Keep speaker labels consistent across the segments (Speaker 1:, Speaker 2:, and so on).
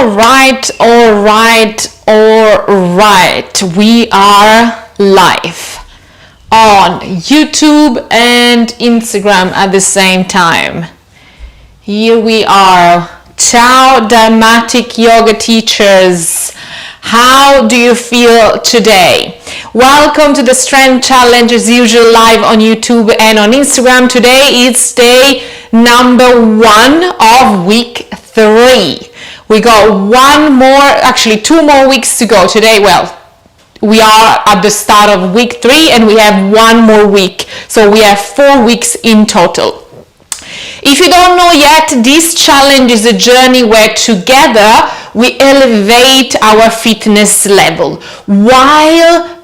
Speaker 1: All right. We are live on YouTube and Instagram at the same time. Here we are. Ciao, Dharmatic Yoga teachers. How do you feel today? Welcome to the Strength Challenge as usual, live on YouTube and on Instagram. Today is day number 1 of week 3. We got two more weeks to go today. Well, we are at the start of week 3 and we have 1 more week. So we have 4 weeks in total. If you don't know yet, this challenge is a journey where together we elevate our fitness level while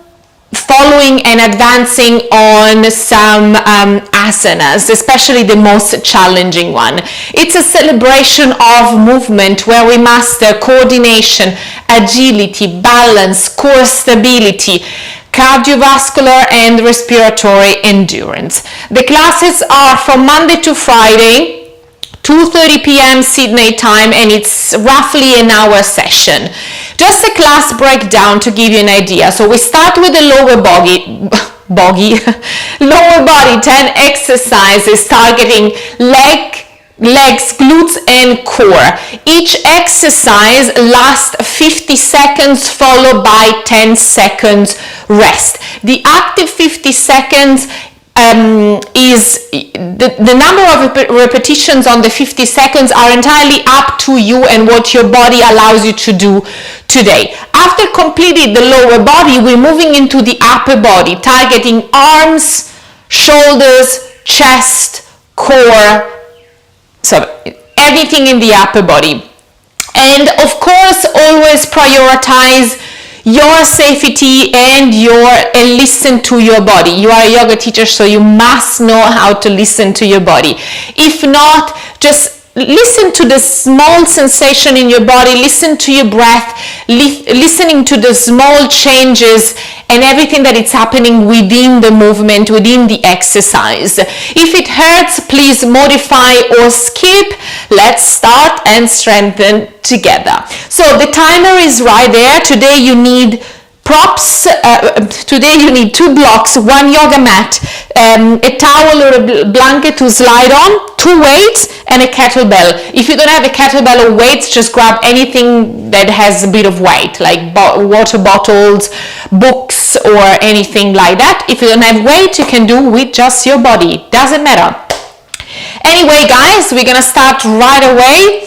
Speaker 1: following and advancing on some asanas, especially the most challenging one. It's a celebration of movement where we master coordination, agility, balance, core stability, cardiovascular and respiratory endurance. The classes are from Monday to Friday, 2:30 p.m. Sydney time, and it's roughly an hour session. Just a class breakdown to give you an idea. So we start with the lower body 10 exercises targeting legs, glutes and core. Each exercise lasts 50 seconds followed by 10 seconds rest. The active 50 seconds is the number of repetitions on the 50 seconds are entirely up to you and what your body allows you to do today. After completing the lower body, we're moving into the upper body, targeting arms, shoulders, chest, core, so everything in the upper body. And of course, always prioritize your safety and listen to your body. You are a yoga teacher, so you must know how to listen to your body. If not, just listen to the small sensation in your body, listen to your breath, listening to the small changes and everything that is happening within the movement, within the exercise. If it hurts, please modify or skip. Let's start and strengthen together. So the timer is right there. Today you need props. Today you need 2 blocks, 1 yoga mat, a towel or a blanket to slide on, 2 weights and a kettlebell. If you don't have a kettlebell or weights, just grab anything that has a bit of weight, like water bottles, books or anything like that. If you don't have weight, you can do with just your body, doesn't matter. Anyway guys, we're gonna start right away.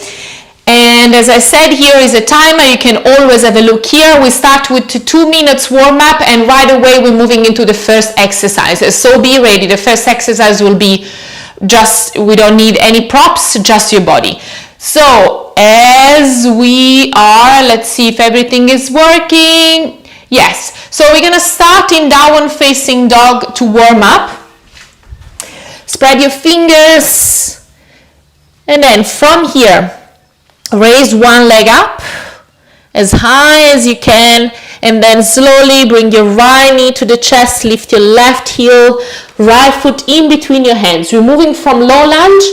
Speaker 1: And as I said, here is a timer. You can always have a look here. We start with 2 minutes warm up and right away we're moving into the first exercises. So be ready. The first exercise will be we don't need any props, just your body. So as we are, let's see if everything is working. Yes. So we're going to start in downward facing dog to warm up. Spread your fingers. And then from here, raise one leg up as high as you can, and then slowly bring your right knee to the chest, lift your left heel, right foot in between your hands. We're moving from low lunge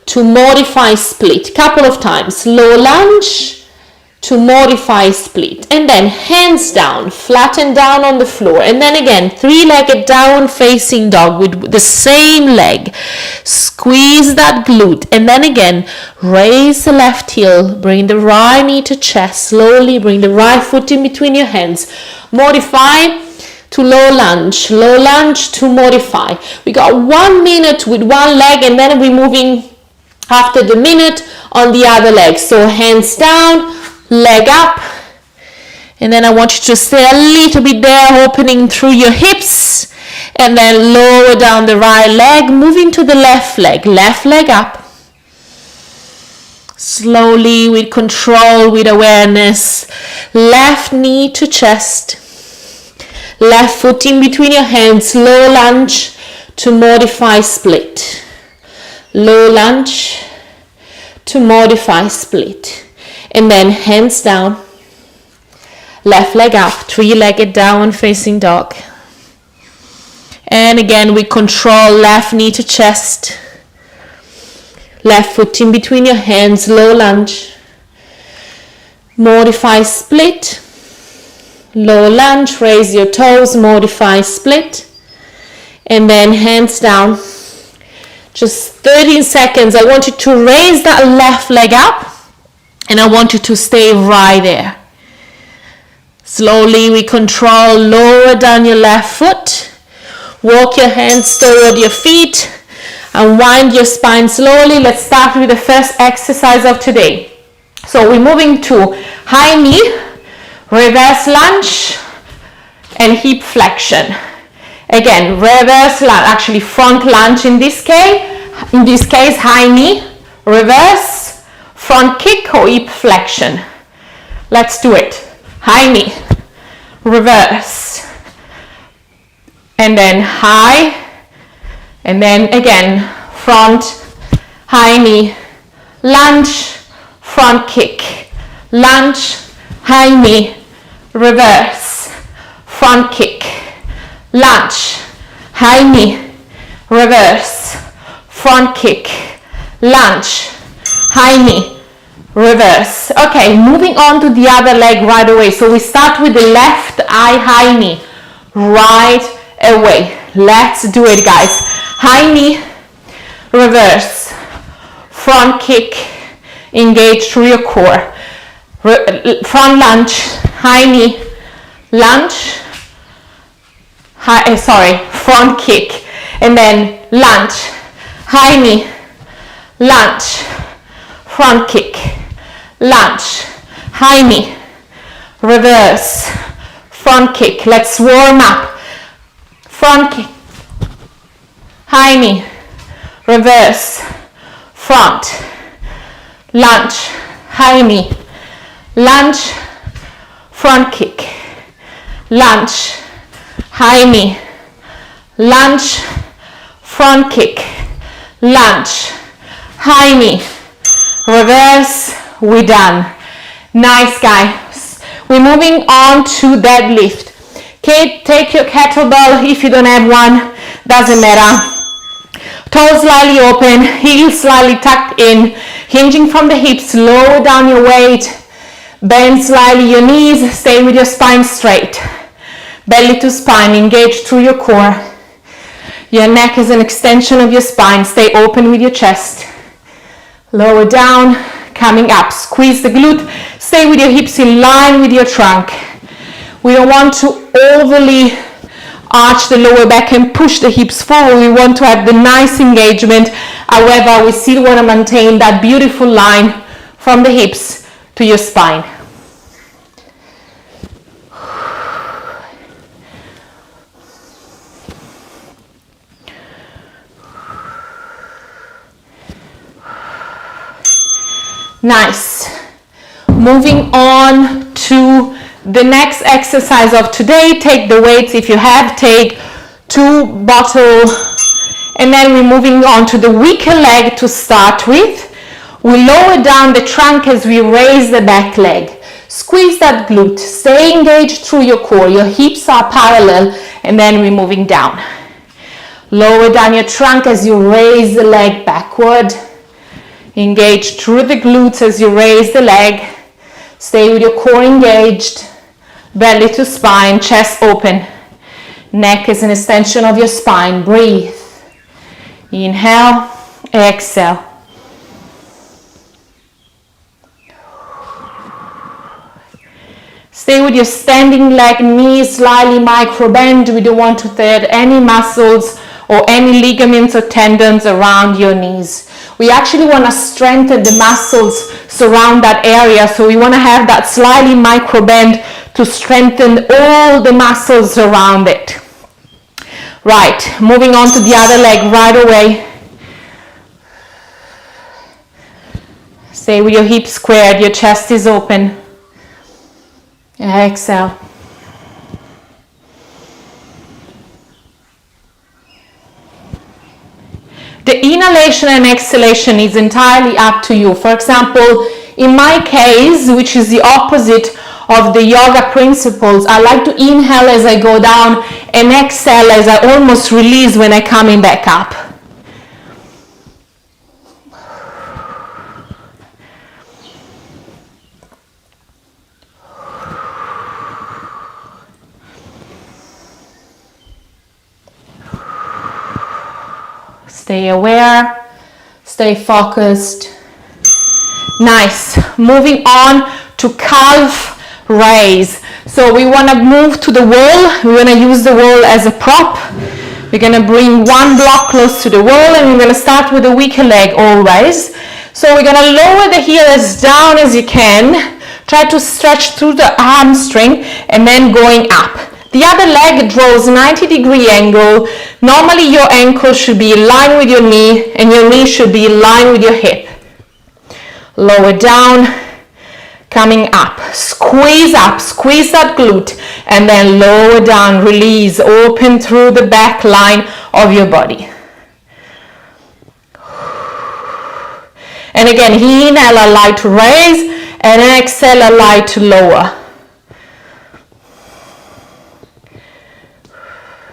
Speaker 1: to modify split. Couple of times. Low lunge to modify split. And then hands down, flatten down on the floor. And then again, 3-legged down facing dog with the same leg. Squeeze that glute. And then again, raise the left heel, bring the right knee to chest. Slowly bring the right foot in between your hands. Modify to low lunge to modify. We got 1 minute with one leg and then we're moving after the minute on the other leg. So hands down, leg up, and then I want you to stay a little bit there, opening through your hips, and then lower down the right leg, moving to the left leg up, slowly with control, with awareness, left knee to chest, left foot in between your hands, low lunge to modify split, low lunge to modify split. And then hands down, left leg up, 3-legged down facing dog. And again, we control left knee to chest, left foot in between your hands, low lunge modify split, low lunge, raise your toes, modify split, and then hands down. Just 13 seconds. I want you to raise that left leg up, and I want you to stay right there. Slowly we control, lower down your left foot, walk your hands toward your feet, and wind your spine slowly. Let's start with the first exercise of today. So we're moving to high knee, reverse lunge, and hip flexion. Again, reverse lunge, actually front lunge in this case. In this case, high knee, reverse, front kick or hip flexion. Let's do it. High knee, reverse, and then high, and then again, front, high knee, lunge, front kick, lunge, high knee, reverse, front kick, lunge, high knee, reverse, front kick, lunge, high knee, reverse. Okay, moving on to the other leg right away. So we start with the left high knee right away. Let's do it, guys. High knee, reverse, front kick, engage through your core. Front lunge, high knee, lunge, front kick, and then lunge, high knee, lunge, front kick, lunge, high knee, reverse, front kick. Let's warm up. Front kick, high knee, reverse, front, lunge, high knee, lunge, front kick, lunge, high knee, lunge, front kick, lunge, high knee, reverse. We're done. Nice, guys. We're moving on to deadlift. Okay, take your kettlebell. If you don't have one, doesn't matter. Toes slightly open, heels slightly tucked in, hinging from the hips. Lower down your weight, bend slightly your knees, stay with your spine straight. Belly to spine, engage through your core. Your neck is an extension of your spine. Stay open with your chest. Lower down, coming up. Squeeze the glute. Stay with your hips in line with your trunk. We don't want to overly arch the lower back and push the hips forward. We want to have the nice engagement. However, we still want to maintain that beautiful line from the hips to your spine. Nice. Moving on to the next exercise of today. Take the weights if you have, take 2 bottles, and then we're moving on to the weaker leg to start with. We lower down the trunk as we raise the back leg. Squeeze that glute, stay engaged through your core, your hips are parallel, and then we're moving down. Lower down your trunk as you raise the leg backward. Engage through the glutes as you raise the leg. Stay with your core engaged. Belly to spine, chest open. Neck is an extension of your spine. Breathe. Inhale, exhale. Stay with your standing leg, knees slightly micro bend. We don't want to tear any muscles or any ligaments or tendons around your knees. We actually want to strengthen the muscles surround that area, so we want to have that slightly micro bend to strengthen all the muscles around it. Right, moving on to the other leg right away. Stay with your hips squared, your chest is open. Exhale. The inhalation and exhalation is entirely up to you. For example, in my case, which is the opposite of the yoga principles, I like to inhale as I go down and exhale as I almost release when I'm coming back up. Stay aware, stay focused. Nice. Moving on to calf raise. So we want to move to the wall. We want to use the wall as a prop. We're going to bring one block close to the wall, and we're going to start with the weaker leg always. So we're going to lower the heel as down as you can. Try to stretch through the hamstring and then going up. The other leg draws 90-degree angle. Normally your ankle should be in line with your knee and your knee should be in line with your hip. Lower down, coming up. Squeeze up, squeeze that glute, and then lower down, release, open through the back line of your body. And again, inhale, allow to raise, and exhale, allow to lower.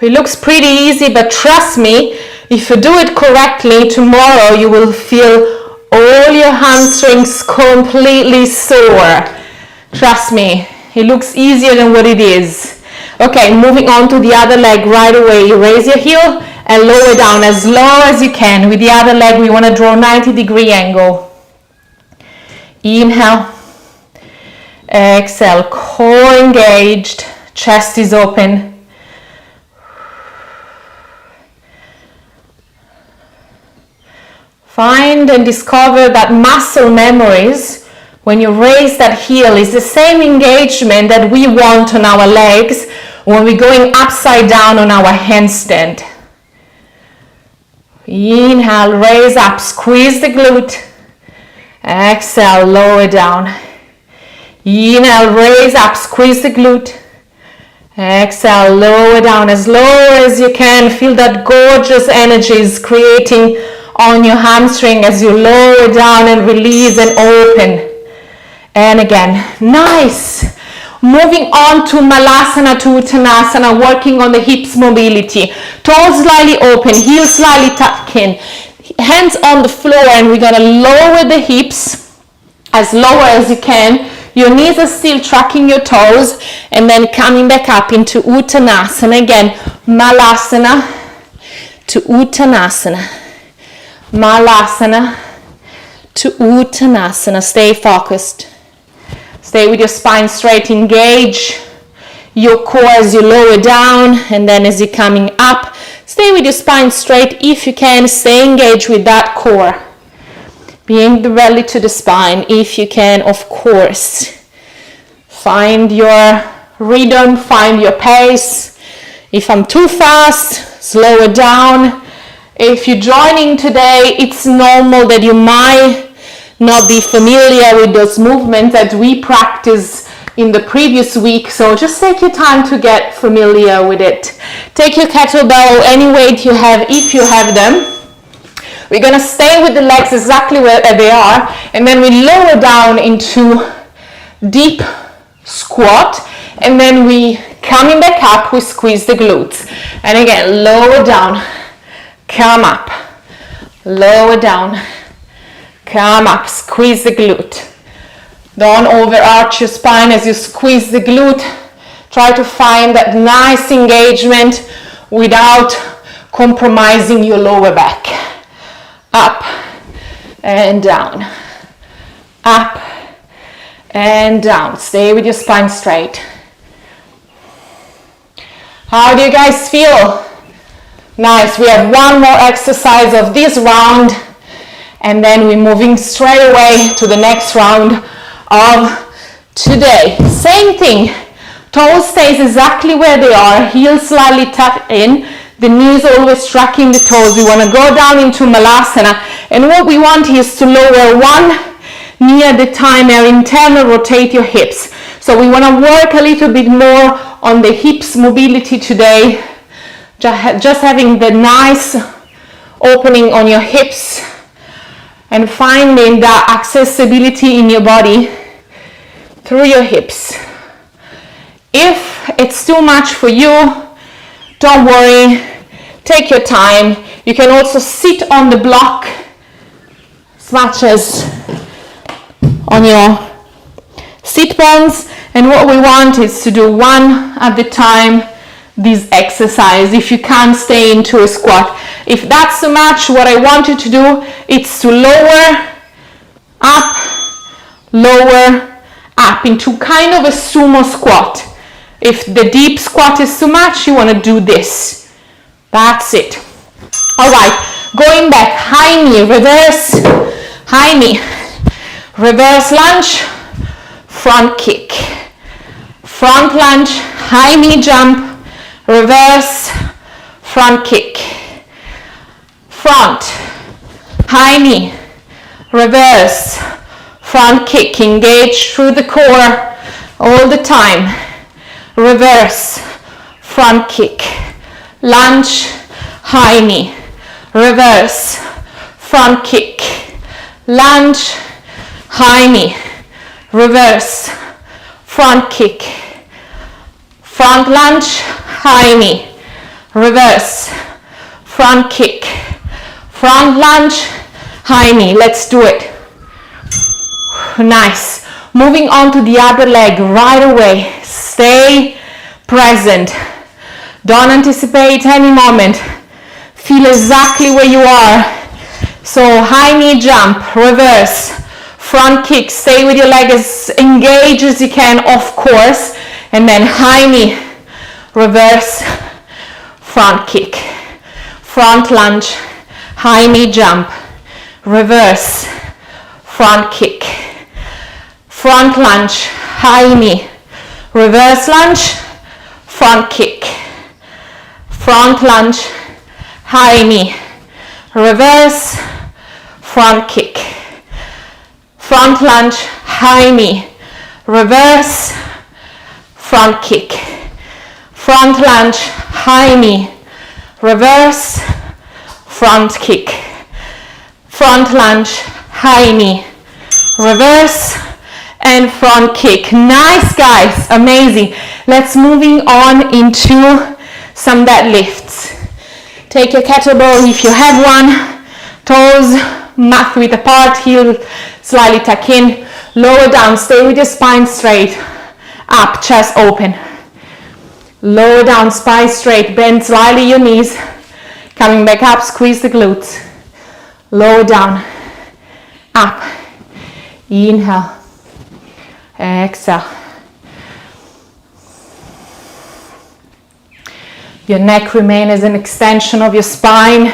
Speaker 1: It looks pretty easy, but trust me, if you do it correctly, tomorrow you will feel all your hamstrings completely sore. Trust me, it looks easier than what it is. Okay, moving on to the other leg right away. You raise your heel and lower down as low as you can. With the other leg, we want to draw 90-degree angle. Inhale, exhale, core engaged, chest is open. Find and discover that muscle memories when you raise that heel is the same engagement that we want on our legs when we're going upside down on our handstand. Inhale, raise up, squeeze the glute. Exhale, lower down. Inhale, raise up, squeeze the glute. Exhale, lower down as low as you can. Feel that gorgeous energy is creating on your hamstring as you lower down and release and open. And again, nice. Moving on to Malasana to Uttanasana, working on the hips mobility. Toes slightly open, heels slightly tucked in. Hands on the floor, and we're going to lower the hips as lower as you can. Your knees are still tracking your toes, and then coming back up into Uttanasana. Again, Malasana to Uttanasana. Malasana to Uttanasana. Stay focused. Stay with your spine straight. Engage your core as you lower down, and then as you're coming up, stay with your spine straight if you can. Stay engaged with that core. Bring the belly to the spine if you can, of course. Find your rhythm, find your pace. If I'm too fast, slow it down. If you're joining today, it's normal that you might not be familiar with those movements that we practiced in the previous week, so just take your time to get familiar with it. Take your kettlebell or any weight you have if you have them. We're going to stay with the legs exactly where they are, and then we lower down into deep squat, and then we coming back up, we squeeze the glutes. And again, lower down, come up, lower down, come up, squeeze the glute. Don't overarch your spine as you squeeze the glute. Try to find that nice engagement without compromising your lower back. Up and down, up and down. Stay with your spine straight. How do you guys feel? Nice. We have one more exercise of this round, and then we're moving straight away to the next round of today. Same thing. Toes stays exactly where they are, heels slightly tucked in, the knees always tracking the toes. We want to go down into Malasana, and what we want is to lower one knee at a time and internal rotate your hips. So we want to work a little bit more on the hips mobility today, just having the nice opening on your hips and finding that accessibility in your body through your hips. If it's too much for you, don't worry, take your time. You can also sit on the block as much as on your sit bones, and what we want is to do one at a time this exercise if you can't stay into a squat. If that's too much, what I want you to do is to lower, up into kind of a sumo squat. If the deep squat is too much, you want to do this. That's it. All right, going back, high knee, reverse, high knee, reverse lunge, front kick, front lunge, high knee jump, reverse, front kick, front, high knee, reverse, front kick, engage through the core all the time, reverse, front kick, lunge, high knee, reverse, front kick, lunge, high knee, reverse, front kick, front lunge, high knee, reverse, front kick, front lunge, high knee. Let's do it. Nice. Moving on to the other leg right away. Stay present. Don't anticipate any moment. Feel exactly where you are. So high knee jump, reverse, front kick. Stay with your leg as engaged as you can, of course. And then high knee, reverse, front kick, front lunge, high knee jump, reverse, front kick, front lunge, high knee, reverse lunge, front kick, front lunge, high knee, reverse, front kick, front lunge, high knee, reverse, front kick, front lunge, high knee, reverse, front kick, front lunge, high knee, reverse, and front kick. Nice, guys, amazing. Let's moving on into some deadlifts. Take your kettlebell if you have one, toes mat width apart, heel slightly tuck in, lower down, stay with your spine straight, up, chest open, lower down, spine straight, bend slightly your knees, coming back up, squeeze the glutes, lower down, up, inhale, exhale. Your neck remains as an extension of your spine.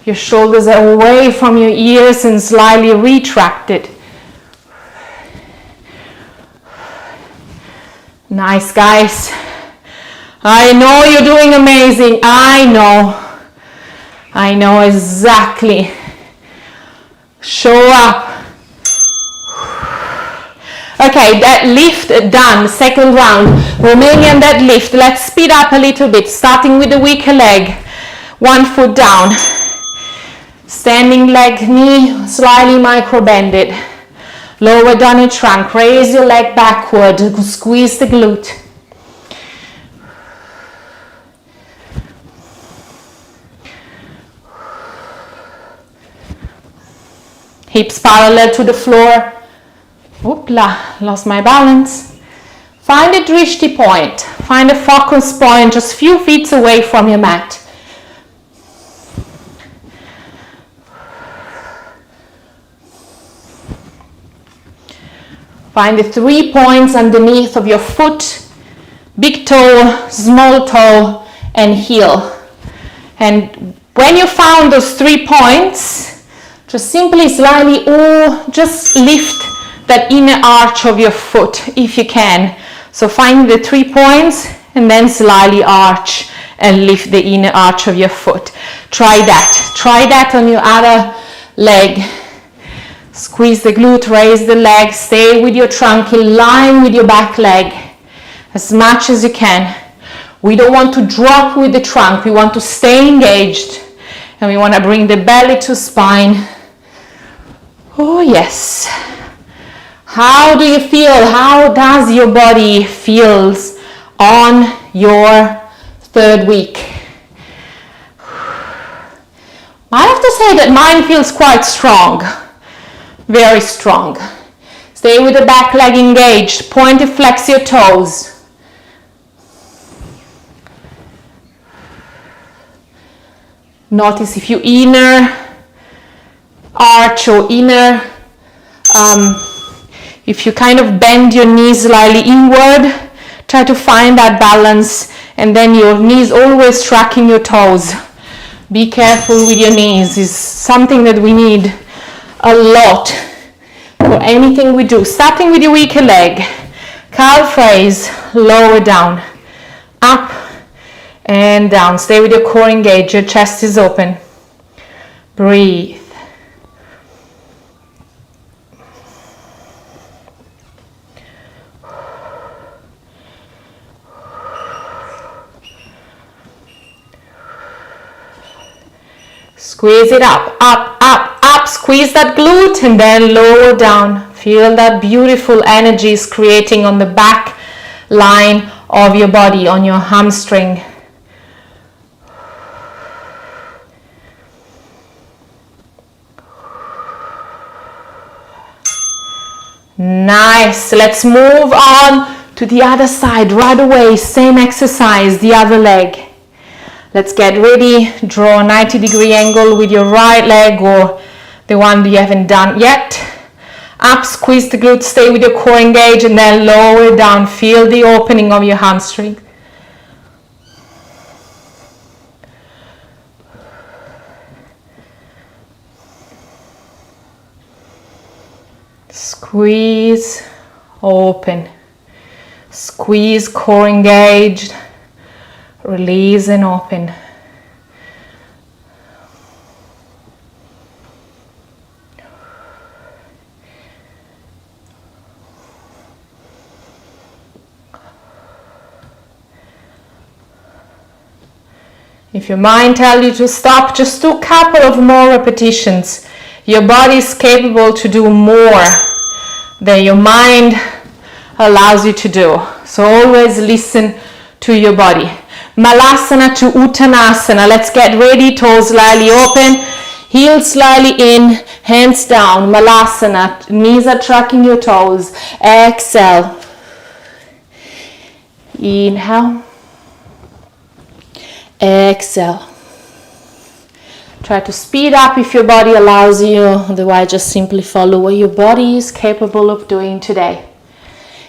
Speaker 1: Your shoulders are away from your ears and slightly retracted. Nice, guys. I know you're doing amazing. I know exactly. Show up. Okay, that lift done, second round. Romanian deadlift. Let's speed up a little bit, starting with the weaker leg. 1 foot down. Standing leg, knee slightly micro bended. Lower down your trunk, raise your leg backward, squeeze the glute. Hips parallel to the floor. Oopla, lost my balance. Find a drishti point, find a focus point just a few feet away from your mat. Find the 3 points underneath of your foot, big toe, small toe, and heel. And when you found those 3 points, just simply slightly, just lift that inner arch of your foot if you can. So find the 3 points and then slightly arch and lift the inner arch of your foot. Try that. Try that on your other leg. Squeeze the glute, raise the leg, stay with your trunk in line with your back leg as much as you can. We don't want to drop with the trunk, we want to stay engaged and we want to bring the belly to spine. Oh yes. How do you feel? How does your body feels on your 3rd week? I have to say that mine feels quite strong. Very strong. Stay with the back leg engaged. Point and flex your toes. Notice if you inner arch or inner, if you kind of bend your knees slightly inward, try to find that balance, and then your knees always tracking your toes. Be careful with your knees. It's something that we need a lot for anything we do. Starting with your weaker leg, calf raise, lower down, up and down. Stay with your core engaged, your chest is open. Breathe. Squeeze it up, up, up, up. Squeeze that glute and then lower down. Feel that beautiful energy is creating on the back line of your body, on your hamstring. Nice. Let's move on to the other side right away. Same exercise, the other leg. Let's get ready. Draw a 90-degree angle with your right leg or the one you haven't done yet. Up, squeeze the glutes, stay with your core engaged, and then lower down. Feel the opening of your hamstring. Squeeze, open. Squeeze, core engaged. Release and open. If your mind tells you to stop, just do a couple of more repetitions. Your body is capable to do more than your mind allows you to do. So always listen to your body. Malasana to Uttanasana. Let's get ready. Toes slightly open. Heels slightly in. Hands down. Malasana. Knees are tracking your toes. Exhale. Inhale. Exhale. Try to speed up if your body allows you. Otherwise, just simply follow what your body is capable of doing today.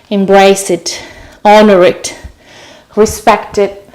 Speaker 1: Embrace it. Honor it. Respect it.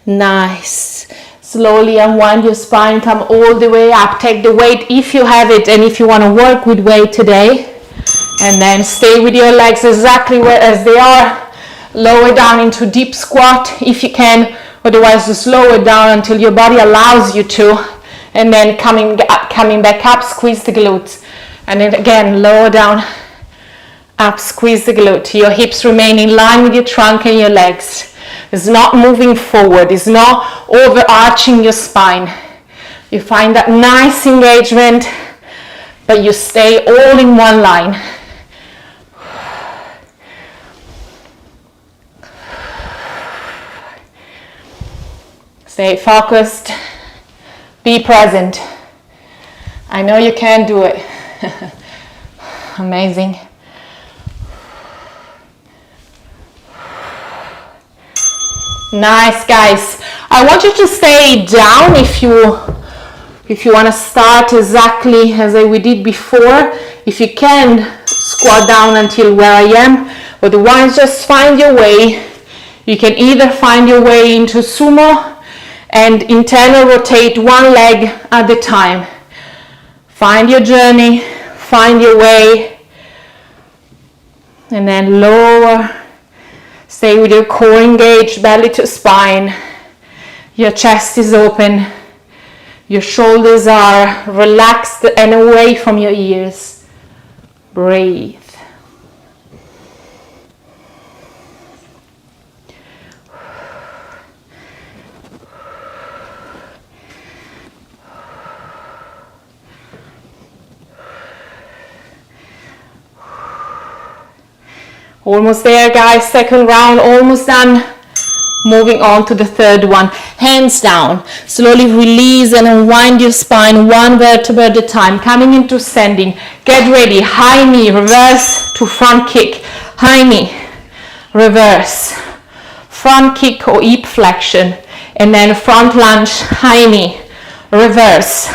Speaker 1: Nice. Slowly unwind your spine, come all the way up. Take the weight if you have it and if you want to work with weight today. And then stay with your legs exactly where as they are. Lower down into deep squat if you can. Otherwise, just lower down until your body allows you to. And then coming back up, squeeze the glutes. And then again, lower down, up, squeeze the glute. Your hips remain in line with your trunk and your legs. It's not moving forward. It's not overarching your spine. You find that nice engagement, but you stay all in one line. Stay focused. Be present. I know you can do it. Amazing. Nice, guys. I want you to stay down if you want to start exactly as we did before. If you can, squat down until where I am. Otherwise, just find your way. You can either find your way into sumo and internal rotate one leg at a time. Find your journey, find your way, and then lower. Stay with your core engaged, belly to spine. Your chest is open. Your shoulders are relaxed and away from your ears. Breathe. Almost there, guys. Second round, almost done. Moving on to the third one. Hands down. Slowly release and unwind your spine, one vertebra at a time. Coming into standing. Get ready. High knee, reverse to front kick. High knee, reverse. Front kick or hip flexion. And then front lunge, high knee, reverse.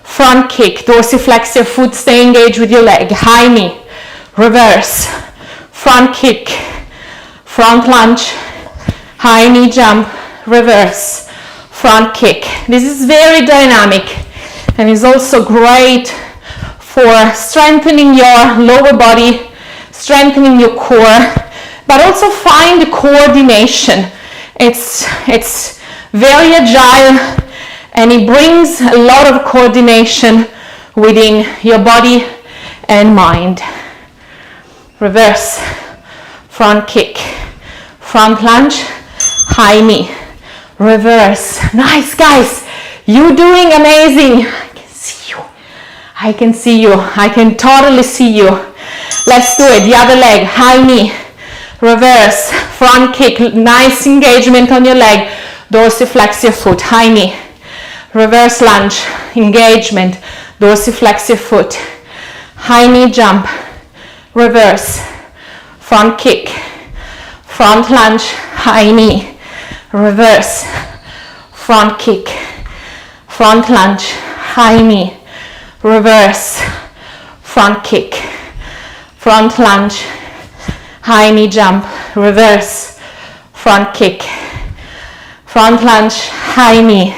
Speaker 1: Front kick, dorsiflex your foot, stay engaged with your leg. High knee, reverse. Front kick, front lunge, high knee jump, reverse, front kick. This is very dynamic and is also great for strengthening your lower body, strengthening your core, but also find the coordination. It's very agile and it brings a lot of coordination within your body and mind. Reverse, front kick, front lunge, high knee, reverse. Nice, guys. You're doing amazing. I can see you. I can see you. I can totally see you. Let's do it. The other leg, high knee, reverse, front kick. Nice engagement on your leg. Dorsiflex your foot, high knee. Reverse lunge, engagement, dorsiflex your foot, high knee jump, reverse, front kick, front lunge, high knee, reverse, front kick, front lunge, high knee, reverse, front kick, front lunge, high knee jump, reverse, front kick, front lunge, high knee,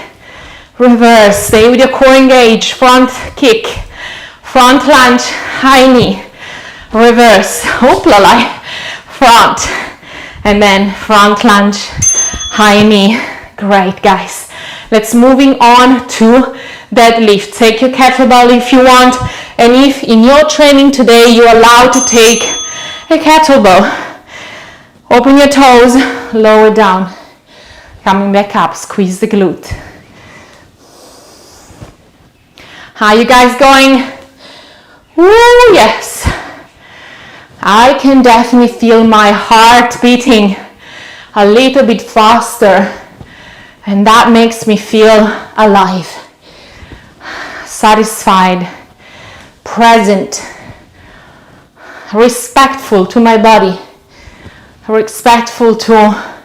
Speaker 1: reverse. Stay with your core engaged. Front kick, front lunge, high knee, reverse. Hoopla, front, and then front lunge, high knee. Great, guys. Let's moving on to deadlift. Take your kettlebell if you want, and if in your training today you're allowed to take a kettlebell. Open your toes, lower down. Coming back up, squeeze the glute. How you guys going? Woo, yes. I can definitely feel my heart beating a little bit faster, and that makes me feel alive, satisfied, present, respectful to my body, respectful to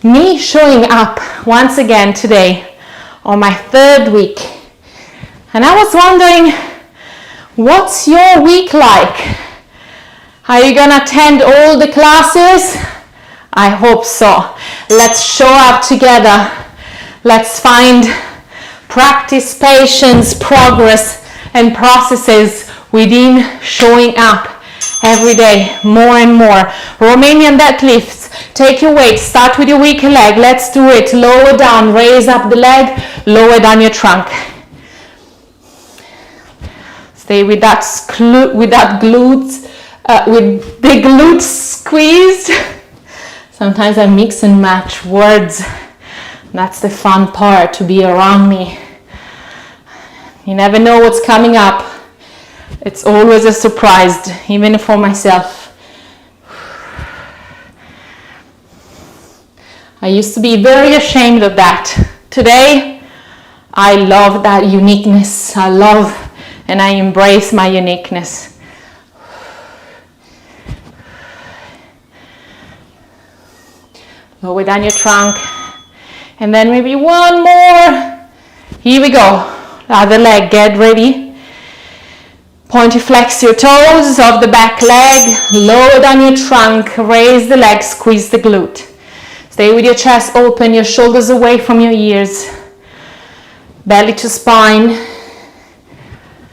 Speaker 1: me showing up once again today on my third week. And I was wondering, what's your week like? Are you gonna attend all the classes? I hope so. Let's show up together. Let's find practice, patience, progress, and processes within showing up every day, more and more. Romanian deadlifts. Take your weight. Start with your weaker leg. Let's do it. Lower down. Raise up the leg. Lower down your trunk. Stay with that glutes, with the glutes squeezed. Sometimes I mix and match words. That's the fun part, to be around me. You never know what's coming up. It's always a surprise, even for myself. I used to be very ashamed of that. Today, I love that uniqueness. I love and I embrace my uniqueness. Lower down your trunk. And then maybe one more. Here we go. Other leg, get ready. Pointy flex your toes of the back leg. Lower down your trunk. Raise the leg, squeeze the glute. Stay with your chest open, your shoulders away from your ears. Belly to spine.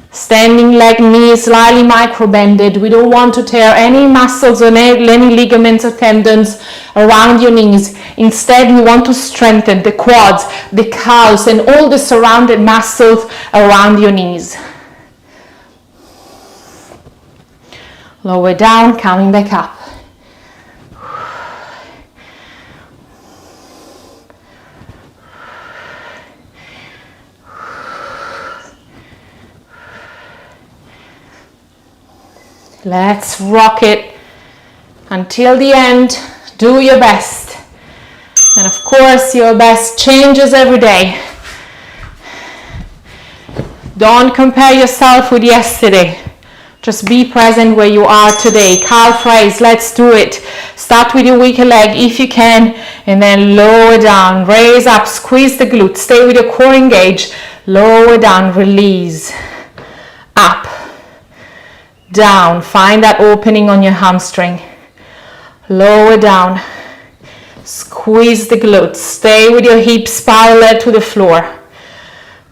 Speaker 1: Standing leg, knees slightly micro-bended. We don't want to tear any muscles or any ligaments or tendons around your knees. Instead, we want to strengthen the quads, the calves, and all the surrounding muscles around your knees. Lower down, coming back up. Let's rock it Until the end, do your best. And of course, your best changes every day. Don't compare yourself with yesterday. Just be present where you are today. Calf raise, let's do it. Start with your weaker leg if you can, and then lower down, raise up, squeeze the glutes, stay with your core engaged, lower down, release, up, down, find that opening on your hamstring, lower down, squeeze the glutes, stay with your hips parallel to the floor.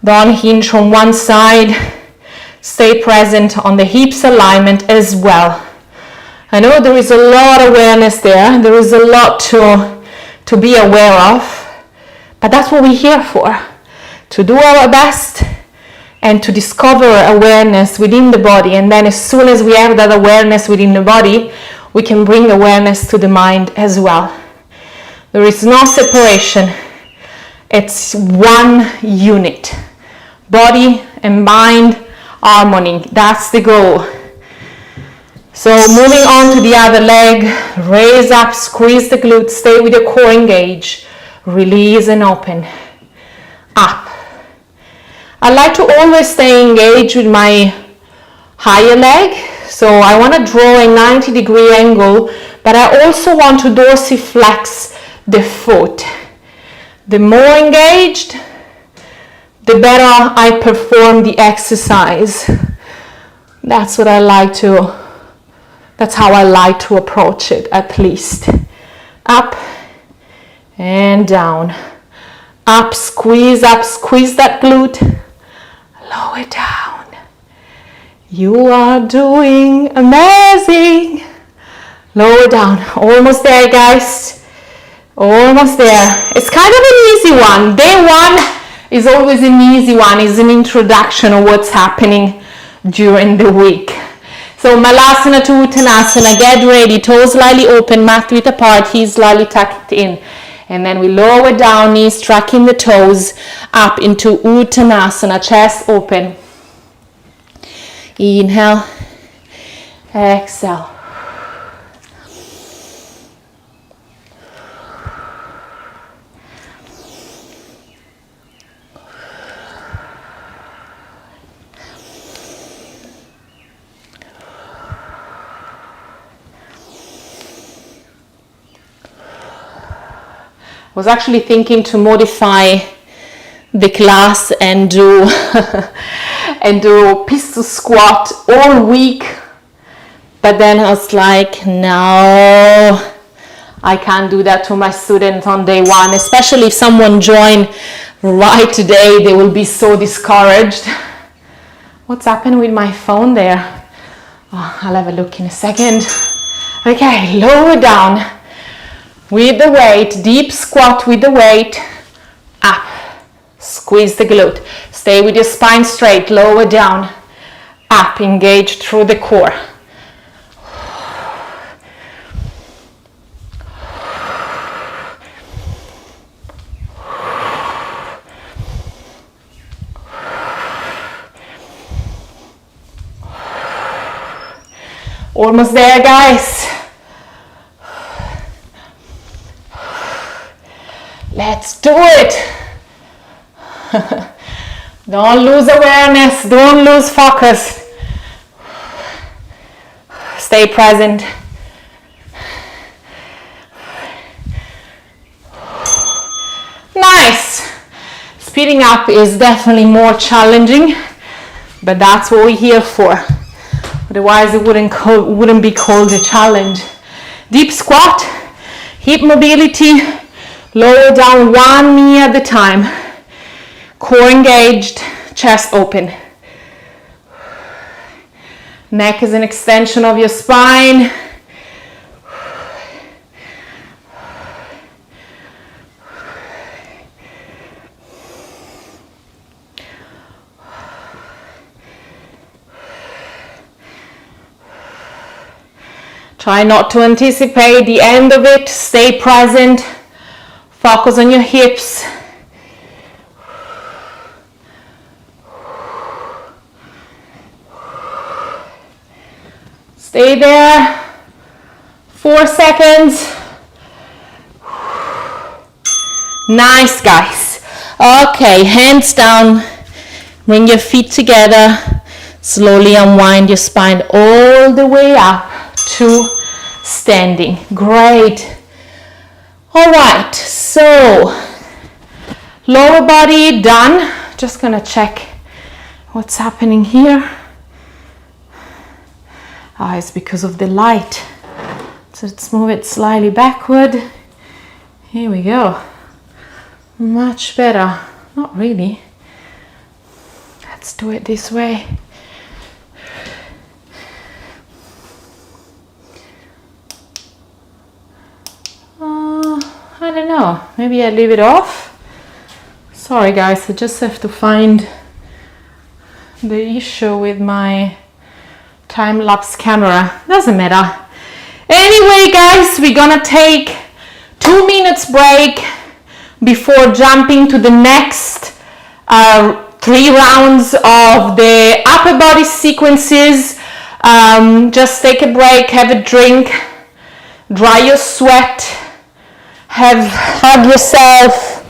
Speaker 1: Don't hinge from one side. Stay present on the hips alignment as well. I know there is a lot of awareness there. There is a lot to be aware of. But that's what we're here for. To do our best and to discover awareness within the body. And then as soon as we have that awareness within the body, we can bring awareness to the mind as well. There is no separation. It's one unit. Body and mind harmony, that's the goal. So moving on to the other leg, raise up, squeeze the glutes, stay with your core engaged, release and open, up. I like to always stay engaged with my higher leg, so I want to draw a 90-degree angle, but I also want to dorsiflex the foot. The more engaged, the better I perform the exercise. That's what I like to, that's how I like to approach it, at least. Up and down. Up, squeeze that glute. Lower down. You are doing amazing. Lower down. Almost there, guys. Almost there. It's kind of an easy one. Day one is always an easy one. It's an introduction of what's happening during the week. So Malasana to Uttanasana, get ready, toes slightly open, mat width apart, heels slightly tucked in. And then we lower down, knees tracking the toes up into Uttanasana, chest open. Inhale, exhale. I was actually thinking to modify the class and do pistol squat all week, but then I was like, no, I can't do that to my students on day one, especially if someone joined right today, they will be so discouraged. What's happened with my phone there? Oh, I'll have a look in a second. Okay, lower down. With the weight, deep squat with the weight, up, squeeze the glute, stay with your spine straight, lower down, up, engage through the core. Almost there, guys. Let's do it. Don't lose awareness, don't lose focus. Stay present. Nice. Speeding up is definitely more challenging, but that's what we're here for. Otherwise it wouldn't be called a challenge. Deep squat, hip mobility, lower down one knee at a time. Core engaged, chest open. Neck is an extension of your spine. Try not to anticipate the end of it. Stay present. Focus on your hips. Stay there. 4 seconds. Nice, guys. Okay, hands down. Bring your feet together. Slowly unwind your spine all the way up to standing. Great. All right, so lower body done. Just gonna check what's happening here. It's because of the light. So let's move it slightly backward. Here we go. Much better. Not really. Let's do it this way. I don't know. Maybe I leave it off. Sorry guys, I just have to find the issue with my time-lapse camera. Doesn't matter. Anyway guys, we're gonna take 2 minutes break before jumping to the next 3 rounds of the upper body sequences. Just take a break, have a drink, dry your sweat, hug yourself,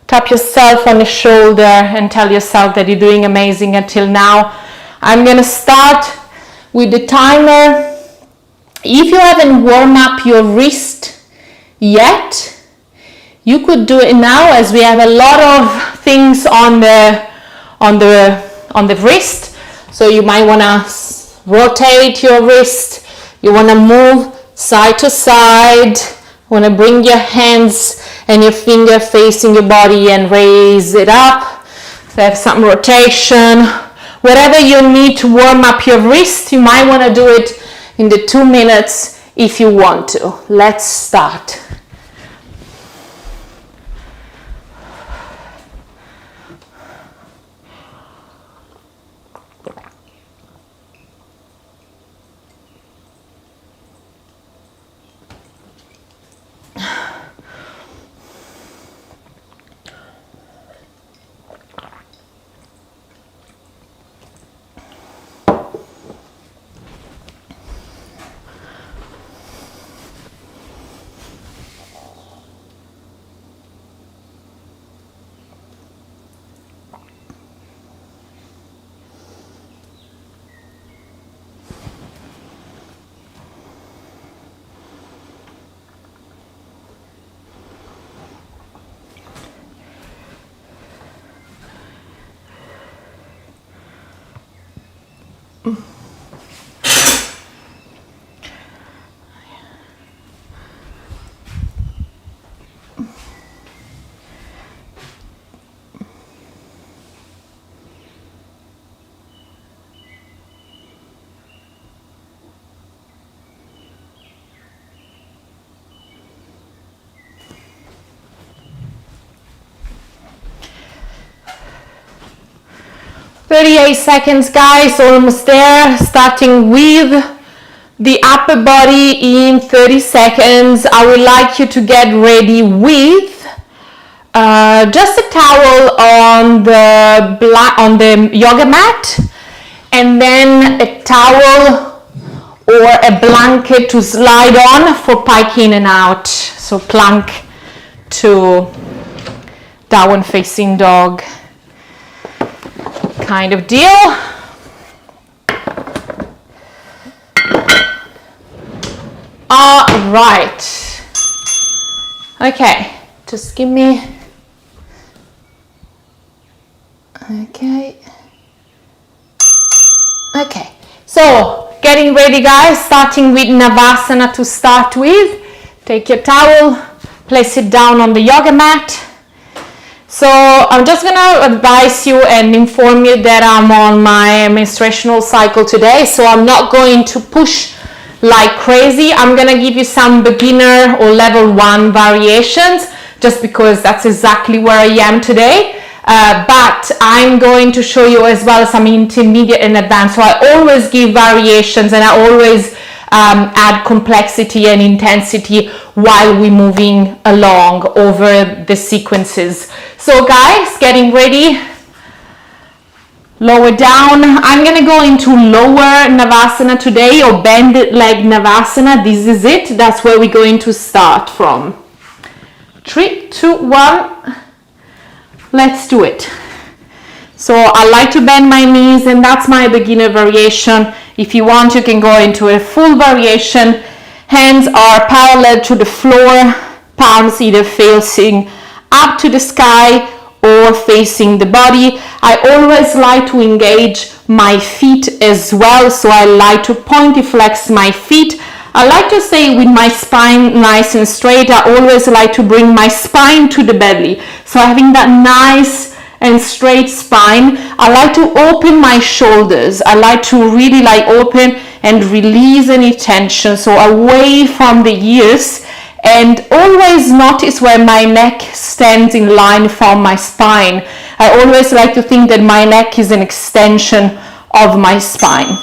Speaker 1: tap yourself on the shoulder and tell yourself that you're doing amazing until now. I'm gonna start with the timer. If you haven't warmed up your wrist yet, you could do it now, as we have a lot of things on the wrist. So you might wanna rotate your wrist. You wanna move side to side. You wanna bring your hands and your finger facing your body and raise it up. So have some rotation. Whatever you need to warm up your wrist, you might wanna do it in the 2 minutes if you want to. Let's start. "38 seconds, guys, almost there." Starting with the upper body in 30 seconds. I would like you to get ready with just a towel on the yoga mat, and then a towel or a blanket to slide on for pike in and out. So plank to downward facing dog kind of deal. All right. Okay, just give me. Okay. Okay, so getting ready, guys, starting with Navasana to start with. Take your towel, place it down on the yoga mat. So I'm just gonna advise you and inform you that I'm on my menstruational cycle today, so I'm not going to push like crazy. I'm gonna give you some beginner or level 1 variations, just because that's exactly where I am today. But I'm going to show you as well some intermediate and advanced. So I always give variations, and I always add complexity and intensity while we're moving along over the sequences. So guys, getting ready. Lower down. I'm gonna go into lower Navasana today, or bended leg Navasana. This is it. That's where we're going to start from. 3, 2, 1. Let's do it. So I like to bend my knees, and that's my beginner variation. If you want, you can go into a full variation. Hands are parallel to the floor, palms either facing up to the sky or facing the body. I always like to engage my feet as well, so I like to pointy flex my feet. I like to stay with my spine nice and straight. I always like to bring my spine to the belly, so having that nice and straight spine. I like to open my shoulders. I like to really open and release any tension, so away from the ears, and always notice where my neck stands in line from my spine. I always like to think that my neck is an extension of my spine.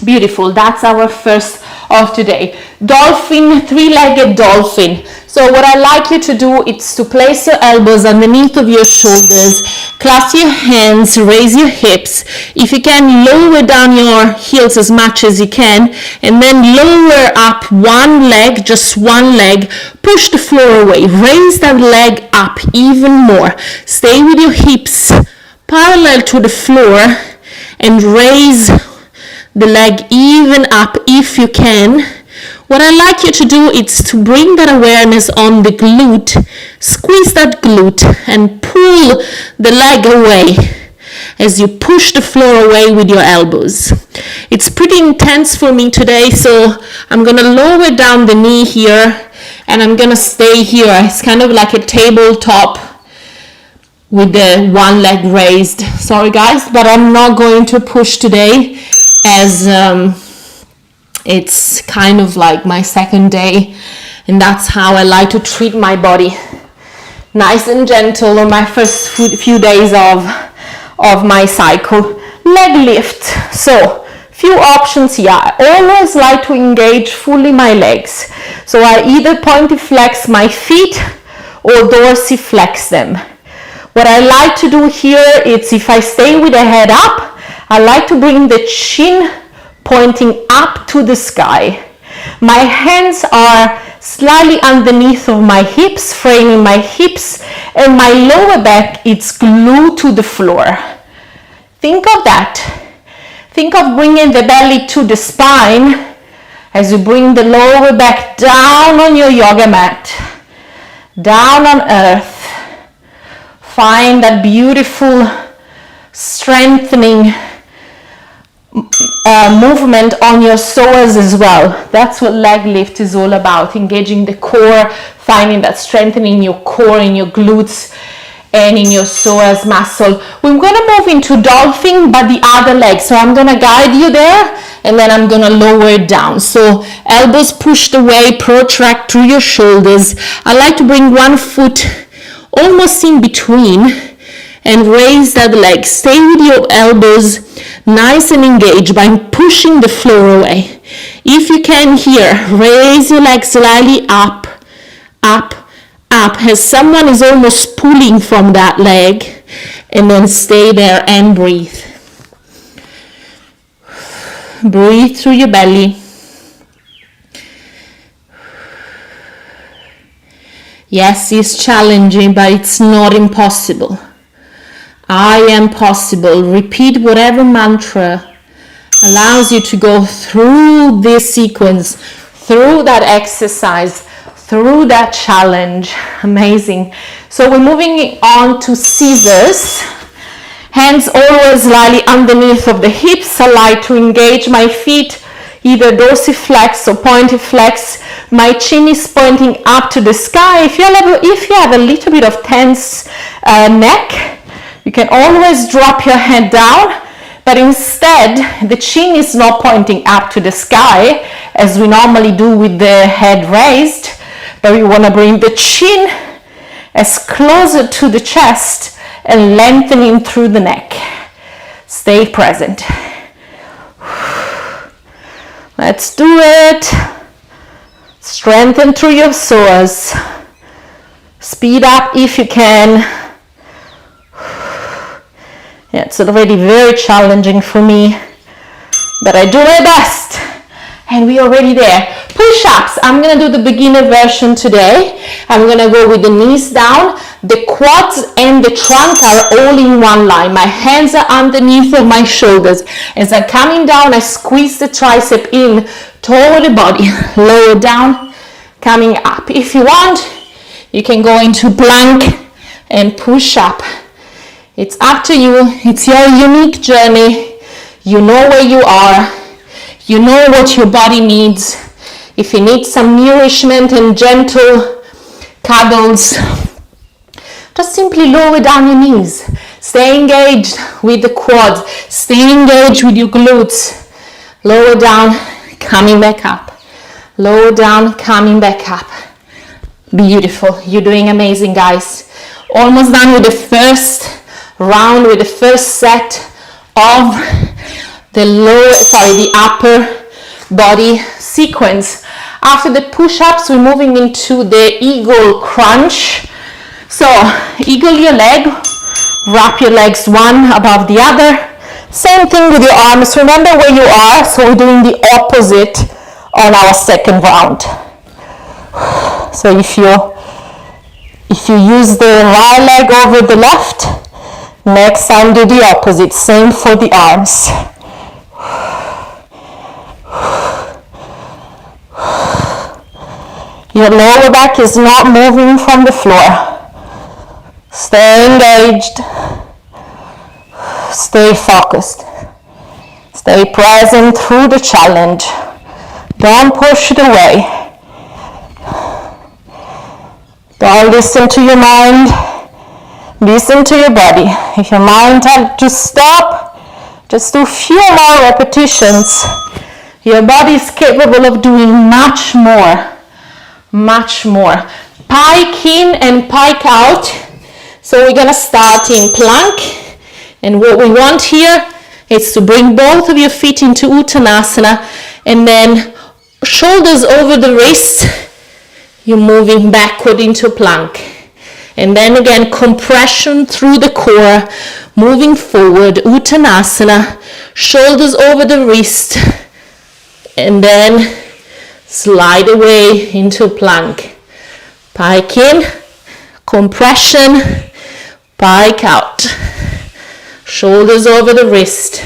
Speaker 1: Beautiful. That's our first of today. Dolphin, three-legged dolphin. So what I like you to do is to place your elbows underneath of your shoulders, clasp your hands, raise your hips. If you can, lower down your heels as much as you can, and then lower up one leg, just one leg, push the floor away, raise that leg up even more. Stay with your hips parallel to the floor and raise the leg even up if you can. What I like you to do is to bring that awareness on the glute, squeeze that glute and pull the leg away as you push the floor away with your elbows. It's pretty intense for me today, so I'm gonna lower down the knee here and I'm gonna stay here. It's kind of like a tabletop with the one leg raised. Sorry guys, but I'm not going to push today, as it's kind of like my second day, and that's how I like to treat my body, nice and gentle on my first few days of my cycle. Leg lift. So few options here. I always like to engage fully my legs, so I either pointy flex my feet or dorsiflex them. What I like to do here is, if I stay with the head up, I like to bring the chin pointing up to the sky. My hands are slightly underneath of my hips, framing my hips, and my lower back is glued to the floor. Think of that. Think of bringing the belly to the spine as you bring the lower back down on your yoga mat, down on earth. Find that beautiful strengthening movement on your psoas as well. That's what leg lift is all about, engaging the core, finding that strengthening in your core, in your glutes and in your psoas muscle. We're going to move into dolphin, but the other leg. So I'm going to guide you there, and then I'm going to lower it down. So elbows pushed away, protract through your shoulders. I like to bring one foot almost in between and raise that leg. Stay with your elbows nice and engaged by pushing the floor away. If you can here, raise your leg slightly up, up, up, as someone is almost pulling from that leg, and then stay there and breathe. Breathe through your belly. Yes, it's challenging, but it's not impossible. I am possible. Repeat whatever mantra allows you to go through this sequence, through that exercise, through that challenge. Amazing. So we're moving on to scissors. Hands always slightly underneath of the hips. I like to engage my feet, either dorsiflex or pointy flex. My chin is pointing up to the sky. If you have a little bit of tense neck, you can always drop your head down, but instead the chin is not pointing up to the sky as we normally do with the head raised, but we want to bring the chin as closer to the chest and lengthening through the neck. Stay present. Let's do it. Strengthen through your psoas. Speed up if you can.
Speaker 2: Yeah, it's already very challenging for me, but I do my best. And we're already there. Push-ups. I'm gonna do the beginner version today. I'm gonna go with the knees down. The quads and the trunk are all in one line. My hands are underneath of my shoulders. As I'm coming down, I squeeze the tricep in toward the body. Lower down, coming up. If you want, you can go into plank and push up. It's up to you. It's your unique journey. You know where you are. You know what your body needs. If you need some nourishment and gentle cuddles, just simply lower down your knees. Stay engaged with the quads. Stay engaged with your glutes. Lower down, coming back up. Lower down, coming back up. Beautiful. You're doing amazing, guys. Almost done with the first round, with the first set of the upper body sequence. After the push-ups, we're moving into the eagle crunch. So eagle your leg, wrap your legs one above the other. Same thing with your arms. Remember where you are, so we're doing the opposite on our second round. So if you use the right leg over the left, next time do the opposite. Same for the arms. Your lower back is not moving from the floor. Stay engaged. Stay focused. Stay present through the challenge. Don't push it away. Don't listen to your mind. Listen to your body. If your mind tells you to stop, just do a few more repetitions. Your body is capable of doing much more. Much more. Pike in and pike out. So we're gonna start in plank, and what we want here is to bring both of your feet into Uttanasana, and then shoulders over the wrists, you're moving backward into plank. And then again, compression through the core, moving forward, Uttanasana, shoulders over the wrist, and then slide away into plank. Pike in, compression, pike out. Shoulders over the wrist.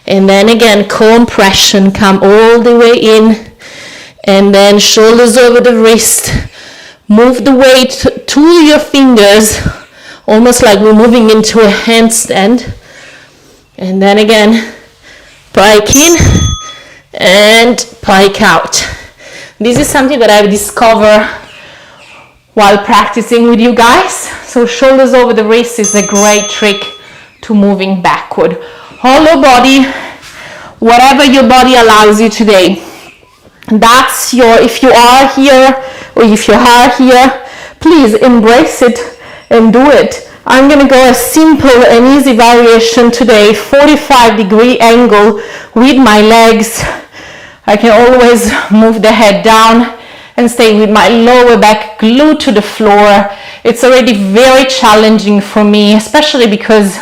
Speaker 2: And then again, compression, come all the way in. And then shoulders over the wrist. Move the weight to your fingers, almost like we're moving into a handstand. And then again, pike in and pike out. This is something that I've discovered while practicing with you guys. So shoulders over the wrist is a great trick to moving backward. Hollow body, whatever your body allows you today. That's if you are here or if you are here, please embrace it and do it. I'm going to go a simple and easy variation today, 45-degree angle with my legs. I can always move the head down and stay with my lower back glued to the floor. It's already very challenging for me, especially because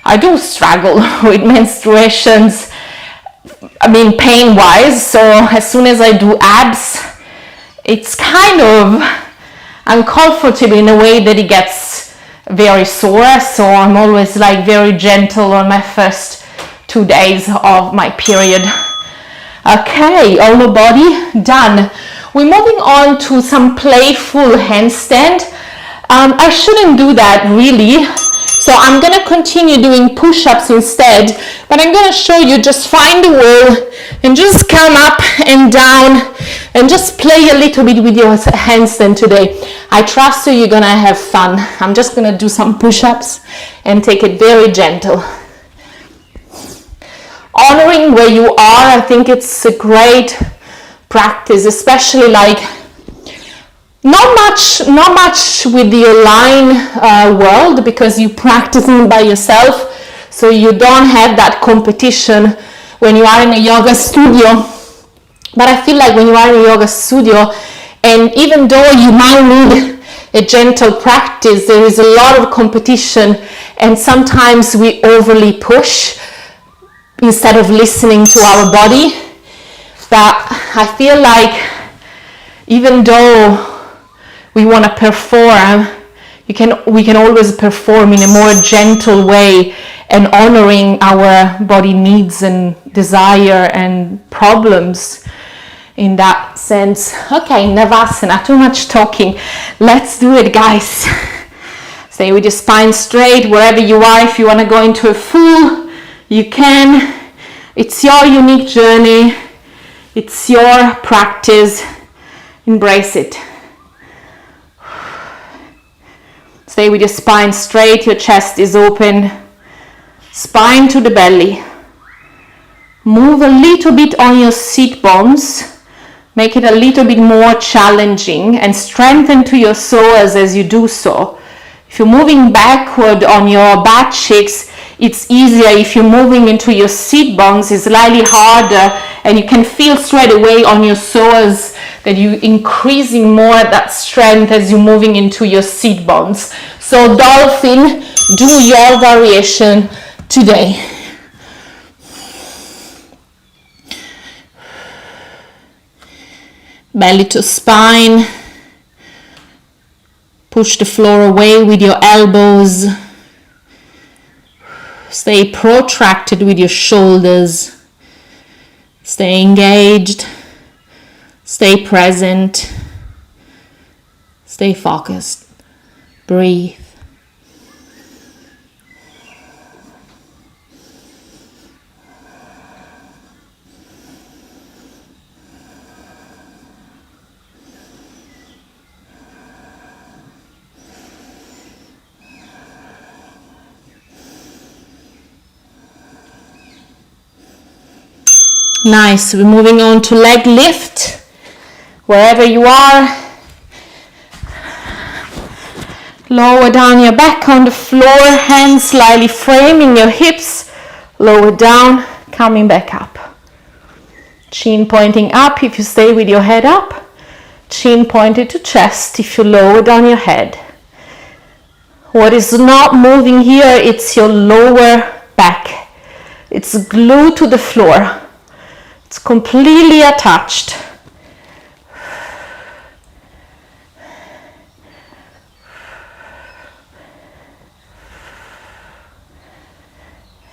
Speaker 2: I do struggle with menstruations, pain-wise. So as soon as I do abs, it's kind of uncomfortable in a way that it gets very sore. So I'm always very gentle on my first 2 days of my period. Okay, lower body done. We're moving on to some playful handstand. I shouldn't do that really, so I'm going to continue doing push-ups instead, but I'm going to show you, just find the wall and just come up and down and just play a little bit with your handstand today. I trust you, you're going to have fun. I'm just going to do some push-ups and take it very gentle. Honoring where you are, I think it's a great practice, especially not much with the online world, because you're practicing by yourself, so you don't have that competition when you are in a yoga studio. But I feel like when you are in a yoga studio, and even though you might need
Speaker 1: a gentle practice. There is a lot of competition, and sometimes we overly push instead of listening to our body. But I feel like even though we want to perform, we can always perform in a more gentle way and honoring our body needs and desire and problems in that sense. Okay, Navasana, too much talking. Let's do it, guys. Stay with your spine straight wherever you are. If you want to go into a full, you can. It's your unique journey. It's your practice. Embrace it. Stay with your spine straight. Your chest is open. Spine to the belly. Move a little bit on your sit bones. Make it a little bit more challenging and strengthen to your psoas as you do so. If you're moving backward on your butt cheeks, it's easier. If you're moving into your sit bones, it's slightly harder, and you can feel straight away on your psoas that you're increasing more that strength as you're moving into your sit bones. So dolphin, do your variation today. Belly to spine. Push the floor away with your elbows. Stay protracted with your shoulders. Stay engaged. Stay present. Stay focused. Breathe. Nice. We're moving on to leg lift. Wherever you are, lower down your back on the floor, hands slightly framing your hips, lower down, coming back up. Chin pointing up if you stay with your head up, chin pointed to chest if you lower down your head. What is not moving here, it's your lower back. It's glued to the floor. It's completely attached.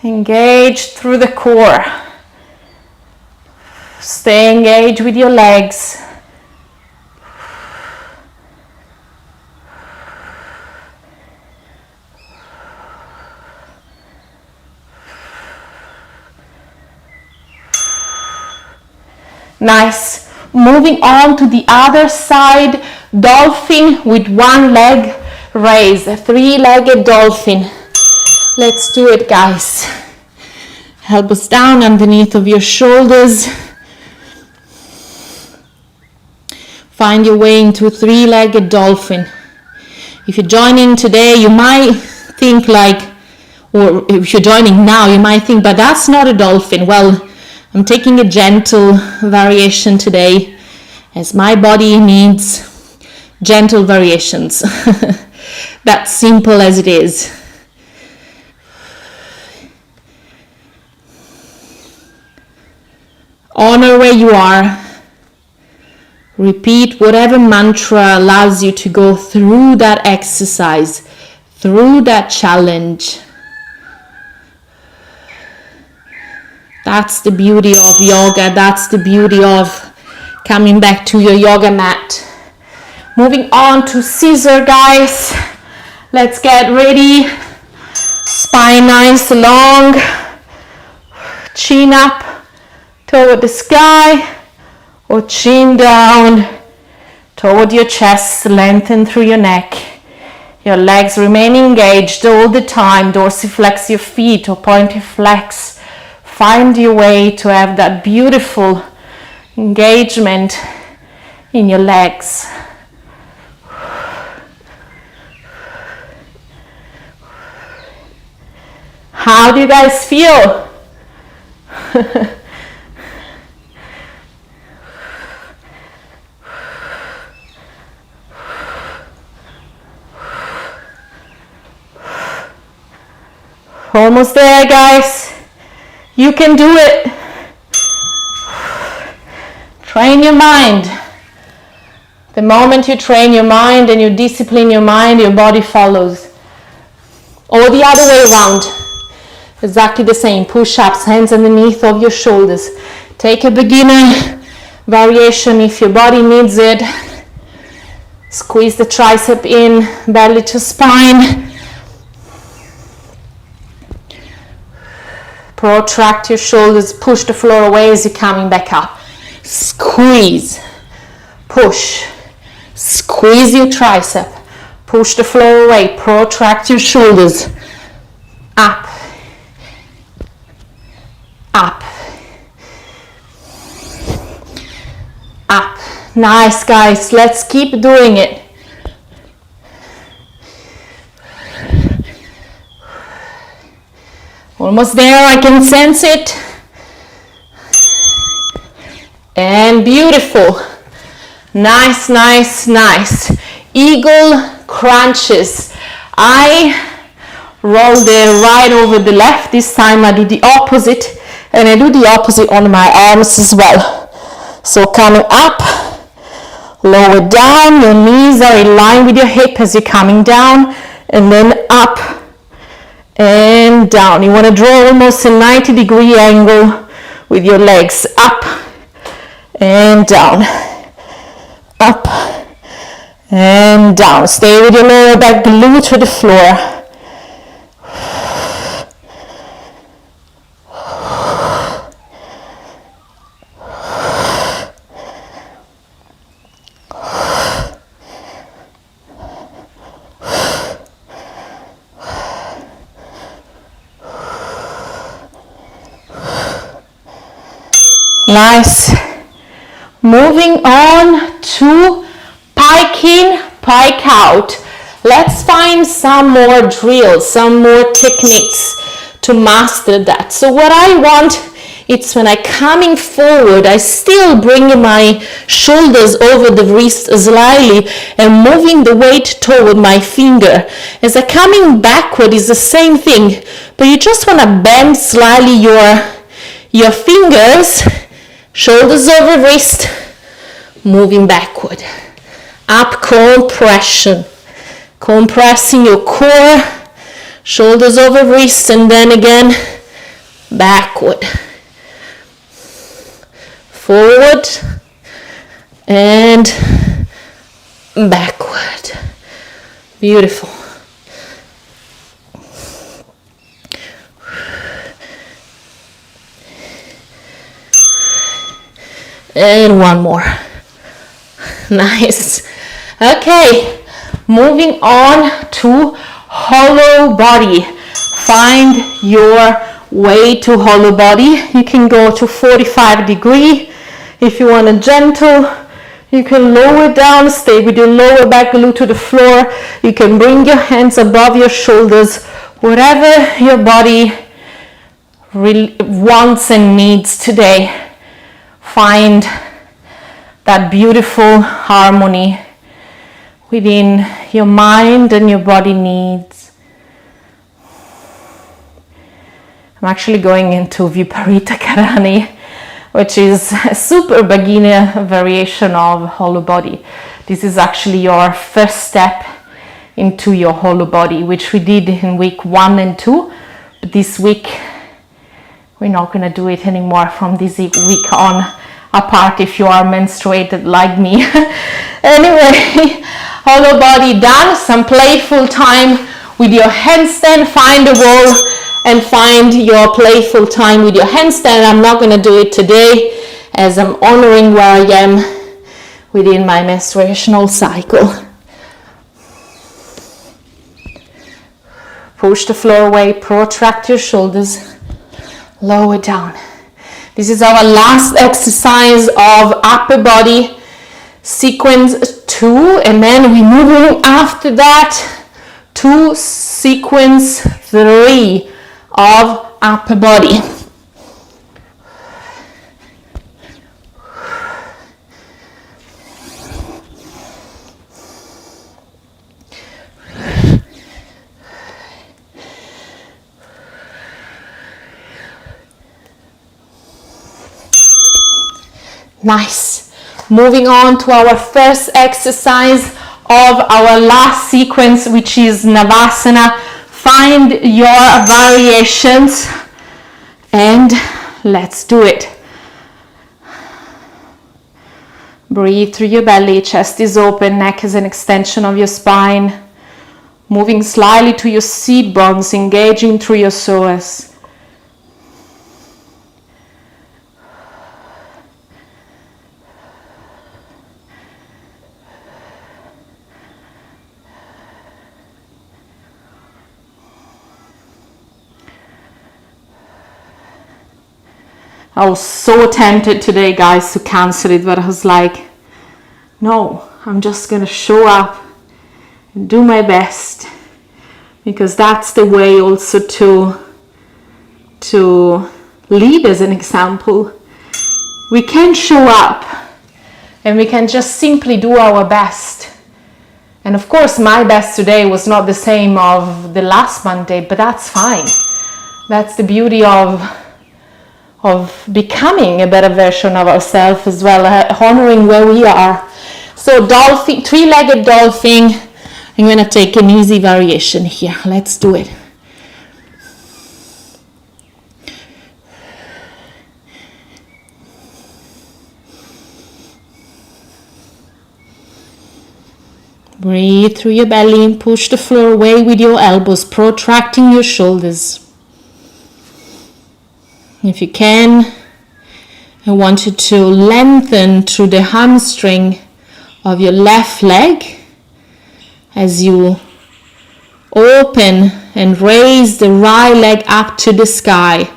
Speaker 1: Engage through the core. Stay engaged with your legs. Nice. Moving on to the other side, dolphin with one leg raised, a three-legged dolphin. Let's do it, guys. Elbows down underneath of your shoulders. Find your way into a three-legged dolphin. If you're joining today, you might think like, or if you're joining now, you might think, but that's not a dolphin. Well, I'm taking a gentle variation today as my body needs gentle variations. That's simple as it is. Honor where you are. Repeat whatever mantra allows you to go through that exercise, through that challenge. That's the beauty of yoga. That's the beauty of coming back to your yoga mat. Moving on to scissor, guys. Let's get ready. Spine nice, long. Chin up toward the sky, or chin down toward your chest. Lengthen through your neck. Your legs remain engaged all the time. Dorsiflex your feet or pointiflex. Find your way to have that beautiful engagement in your legs. How do you guys feel?
Speaker 2: Almost there, guys. You can do it. Train your mind. The moment you train your mind and you discipline your mind, your body follows. Or the other way around. Exactly the same. Push-ups, hands underneath of your shoulders. Take a beginner variation if your body needs it. Squeeze the tricep in, belly to spine. Protract your shoulders, push the floor away as you're coming back up. Squeeze, push, squeeze your tricep, push the floor away, protract your shoulders. Up, up, up. Nice, guys, let's keep doing it. Almost there, I can sense it. And beautiful. Nice, nice, nice. Eagle crunches. I roll the right over the left. This time I do the opposite, and I do the opposite on my arms as well. So coming up, lower down, your knees are in line with your hip as you're coming down, and then up and down. You want to draw almost a 90-degree angle with your legs. Up and down. Up and down. Stay with your lower back glued to the floor. Nice. Moving on to pike in, pike out. Let's find some more drills, some more techniques to master that. So what I want, it's when I'm coming forward, I still bring my shoulders over the wrist slightly and moving the weight toward my finger. As I'm coming backward is the same thing, but you just want to bend slightly your fingers, shoulders over wrist, moving backward. Up compression, compressing your core, shoulders over wrist, and then again backward, forward and backward. Beautiful. And one more. Nice. Okay, moving on to hollow body. Find your way to hollow body. You can go to 45 degree. If you want a gentle, you can lower down, stay with your lower back glued to the floor. You can bring your hands above your shoulders, whatever your body really wants and needs today. Find that beautiful harmony within your mind and your body needs. I'm actually going into Viparita Karani, which is a super beginner variation of hollow body. This is actually your first step into your hollow body, which we did in week 1 and 2, but this week we're not going to do it anymore from this week on, apart if you are menstruated like me. Anyway, hollow body done. Some playful time with your handstand. Find a wall and find your playful time with your handstand. I'm not going to do it today as I'm honoring where I am within my menstruational cycle. Push the floor away, protract your shoulders, lower down. This is our last exercise of upper body, sequence 2, and then we're moving after that to sequence 3 of upper body.
Speaker 1: Nice. Moving on to our first exercise of our last sequence, which is Navasana. Find your variations and let's do it. Breathe through your belly, chest is open, neck is an extension of your spine. Moving slightly to your seat bones, engaging through your psoas. I was so tempted today, guys, to cancel it, but I was like, no, I'm just gonna show up and do my best, because that's the way also to lead as an example. We can show up and we can just simply do our best. And of course, my best today was not the same of the last Monday, but that's fine. That's the beauty of becoming a better version of ourselves as well, honoring where we are. So dolphin, three-legged dolphin. I'm going to take an easy variation here. Let's do it. Breathe through your belly and push the floor away with your elbows, protracting your shoulders. If you can, I want you to lengthen through the hamstring of your left leg as you open and raise the right leg up to the sky.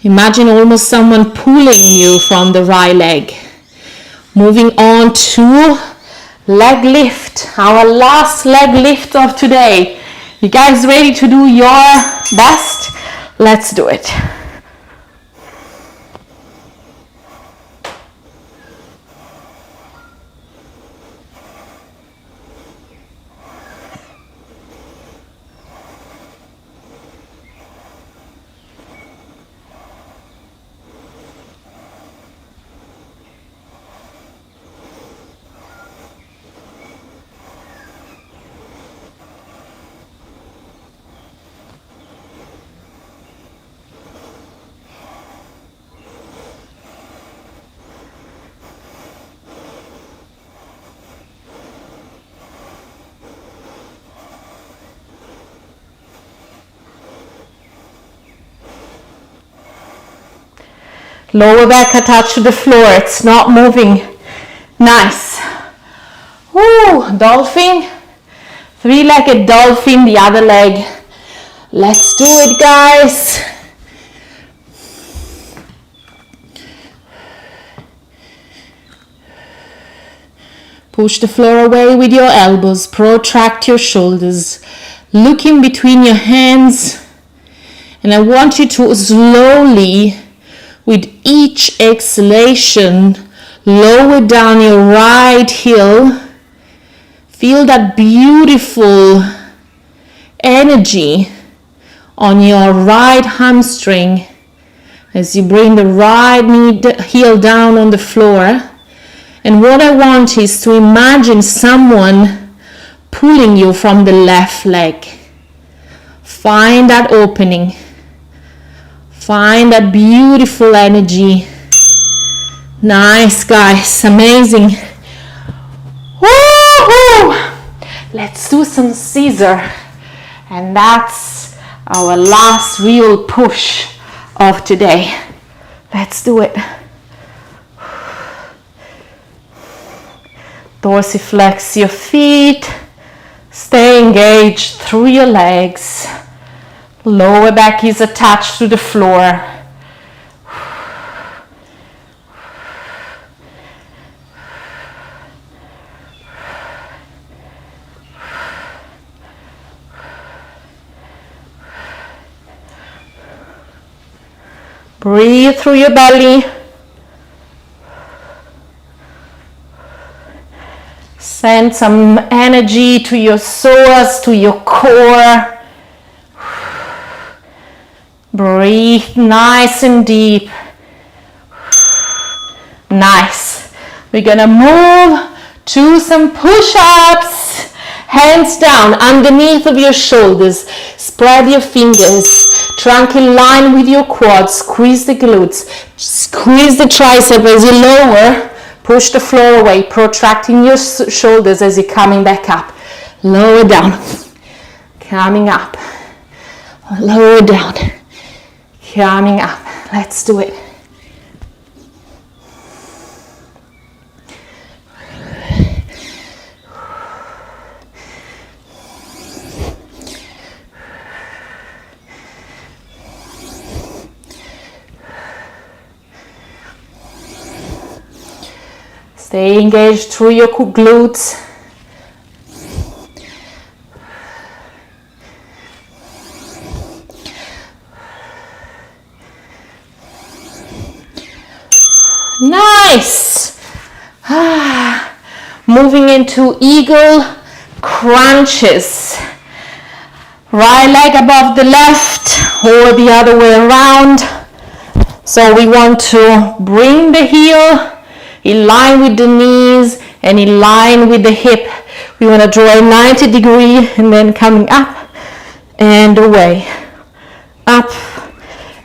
Speaker 1: Imagine almost someone pulling you from the right leg. Moving on to leg lift, our last leg lift of today. You guys ready to do your best? Let's do it. Lower back attached to the floor, it's not moving. Nice. Woo, dolphin. Three-legged dolphin, the other leg. Let's do it, guys. Push the floor away with your elbows, protract your shoulders. Look in between your hands. And I want you to slowly, with each exhalation, lower down your right heel. Feel that beautiful energy on your right hamstring as you bring the right heel down on the floor. And what I want is to imagine someone pulling you from the left leg. Find that opening. Find that beautiful energy. Nice, guys. Amazing. Woo-hoo! Let's do some Caesar. And that's our last real push of today. Let's do it. Dorsiflex your feet. Stay engaged through your legs. Lower back is attached to the floor. Breathe through your belly. Send some energy to your psoas, to your core. Breathe nice and deep.
Speaker 2: Nice. We're gonna move to some push-ups. Hands down underneath of your shoulders. Spread your fingers. Trunk in line with your quads. Squeeze the glutes. Squeeze the tricep as you lower. Push the floor away, protracting your shoulders as you're coming back up. Lower down. Coming up. Lower down. Coming up. Let's do it. Stay engaged through your glutes. Nice. Moving into eagle crunches. Right leg above the left or the other way around. So we want to bring the heel in line with the knees and in line with the hip. We want to draw a 90 degree and then coming up and away. Up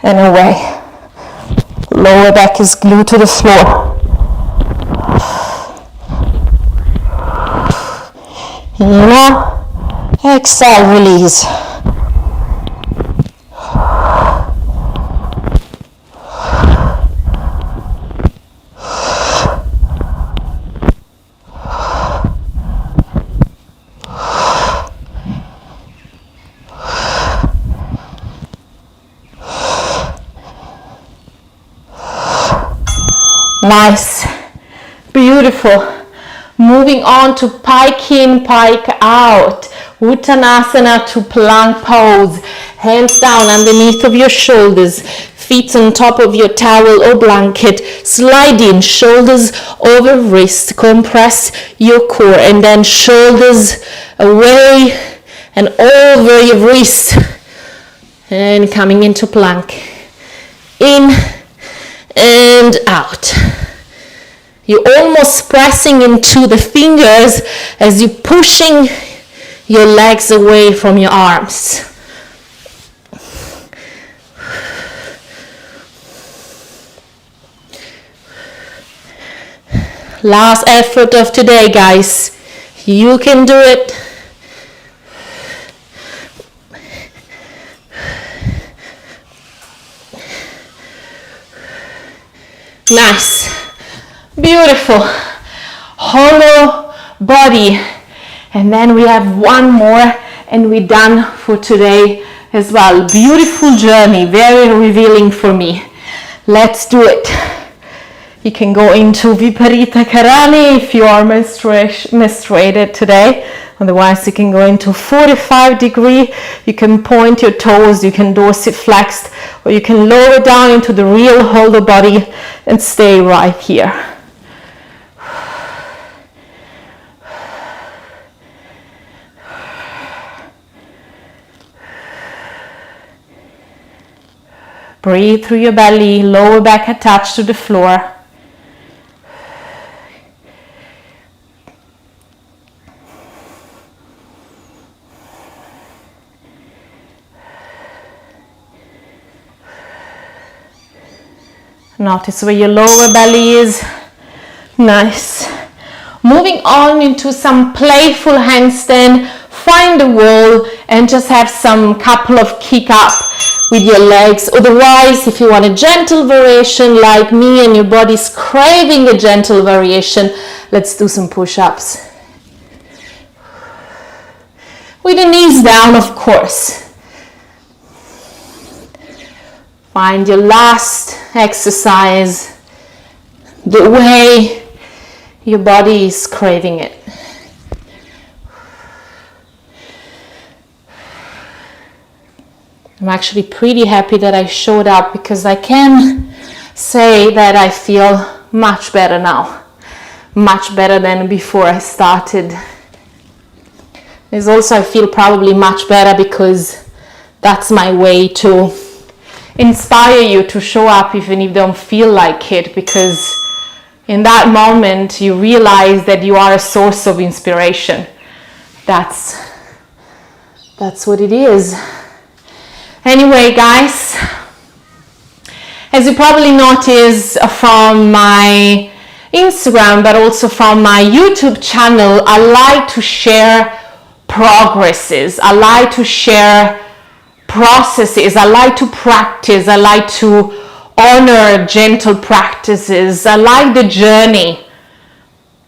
Speaker 2: and away. Lower back is glued to the floor. Inhale, exhale, release. Nice, beautiful. Moving on to pike in, pike out. Uttanasana to plank pose. Hands down underneath of your shoulders. Feet on top of your towel or blanket. Slide in, shoulders over wrist. Compress your core and then shoulders away and over your wrist. And coming into plank. In and out. You're almost pressing into the fingers as you're pushing your legs away from your arms. Last effort of today, guys. You can do it. Nice. Beautiful. Hollow body. And then we have one more and we're done for today as well. Beautiful journey, very revealing for me. Let's do it. You can go into Viparita Karani if you are menstruated today. Otherwise, you can go into 45 degree. You can point your toes, you can dorsiflex, or you can lower down into the real hollow body and stay right here. Breathe through your belly, lower back attached to the floor. Notice where your lower belly is. Nice. Moving on into some playful handstand. Find a wall and just have some couple of kick up with your legs. Otherwise, if you want a gentle variation like me and your body's craving a gentle variation, let's do some push-ups. With the knees down, of course. Find your last exercise the way your body is craving it. I'm actually pretty happy that I showed up because I can say that I feel much better now. Much better than before I started. There's also I feel probably much better because that's my way to inspire you to show up even if you don't feel like it, because in that moment you realize that you are a source of inspiration. That's what it is. Anyway, guys, as you probably noticed from my Instagram, but also from my YouTube channel, I like to share progresses. I like to share processes. I like to practice. I like to honor gentle practices. I like the journey,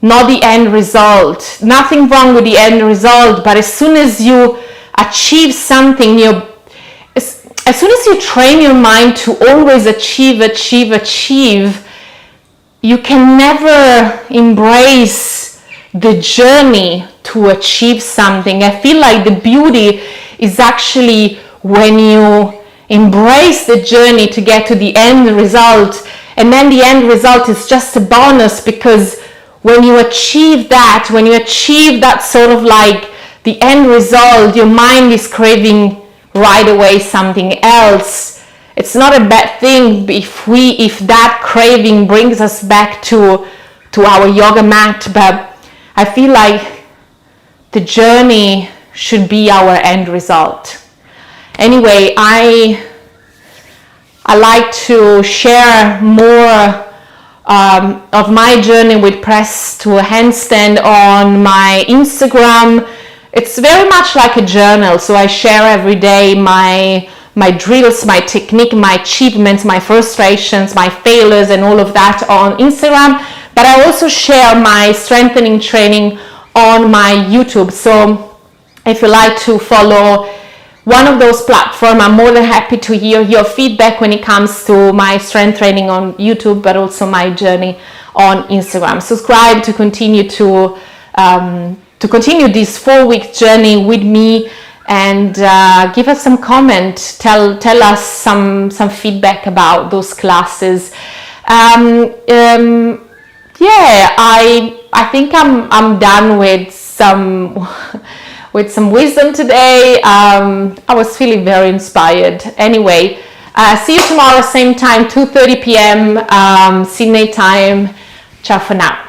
Speaker 2: not the end result. Nothing wrong with the end result, but as soon as you achieve something, as soon as you train your mind to always achieve, you can never embrace the journey to achieve something. I feel like the beauty is actually when you embrace the journey to get to the end result, and then the end result is just a bonus, because when you achieve that, sort of like the end result, your mind is craving right away something else. It's not a bad thing if that craving brings us back to our yoga mat, but I feel like the journey should be our end result. Anyway, I like to share more of my journey with press to a handstand on my Instagram. It's very much like a journal, so I share every day my drills, my technique, my achievements, my frustrations, my failures, and all of that on Instagram. But I also share my strengthening training on my YouTube. So if you like to follow one of those platforms, I'm more than happy to hear your feedback when it comes to my strength training on YouTube, but also my journey on Instagram. Subscribe to continue this 4-week journey with me, and give us some comment. Tell us some feedback about those classes. I think I'm done with some wisdom today. I was feeling very inspired. Anyway, see you tomorrow, same time, 2:30 p.m. Sydney time. Ciao for now.